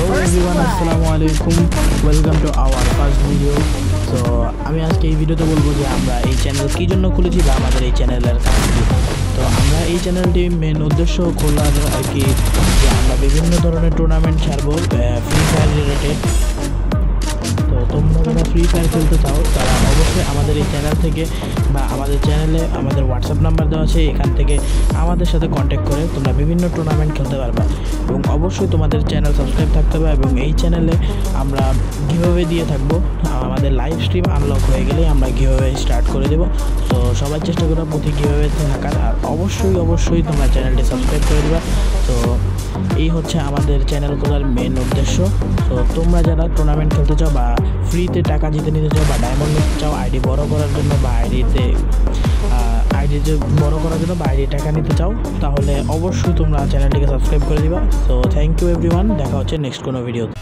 Everyone আসসালামু আলাইকুম welcome to our first video. তো আমি আজকে এই ভিডিওতে বলবো যে আমরা এই চ্যানেল কী জন্য খুলেছি বা আমাদের এই চ্যানেলের কাজ কী। তো আমরা এই চ্যানেলটি মেন উদ্দেশ্য খোলার আর কি যে আমরা বিভিন্ন ধরনের টুর্নামেন্ট ছাড়বো ফ্রি ফায়ার রিলেটেড। তো তোমরা যারা ফ্রি ফায়ার খেলতে চাও তারা অবশ্যই আমাদের এই চ্যানেল থেকে বা আমাদের চ্যানেলে আমাদের হোয়াটসঅ্যাপ নাম্বার দেওয়া আছে, এখান থেকে আমাদের সাথে কন্ট্যাক্ট করে তোমরা বিভিন্ন টুর্নামেন্ট খেলতে পারবা। এবং অবশ্যই তোমাদের চ্যানেল সাবস্ক্রাইব থাকতে হবে এবং এই চ্যানেলে আমরা গিভঅ্যাওয়ে দিয়ে থাকবো। আমাদের লাইভ স্ট্রিম আনলক হয়ে গেলেই আমরা গিভঅ্যাওয়ে স্টার্ট করে দেবো। তো সবাই চেষ্টা করো প্রতি গিভঅ্যাওয়েতে থাকার, আর অবশ্যই তোমরা চ্যানেলটি সাবস্ক্রাইব করে দেবা। তো এই হচ্ছে আমাদের চ্যানেল খোলার মেন উদ্দেশ্য। তো তোমরা যারা টুর্নামেন্ট খেলতে চাও বা ফ্রিতে টাকা জিতে নিতে চাও বা ডায়মন্ড নিতে চাও আইডি বড় করার জন্য বা আইডিতে বড় করার জন্য বা আইডি টাকা নিতে চাও, তাহলে অবশ্যই তোমরা চ্যানেলটিকে সাবস্ক্রাইব করে দিবা। তো থ্যাংক ইউ এভরিওয়ান, দেখা হচ্ছে নেক্সট কোনো ভিডিওতে।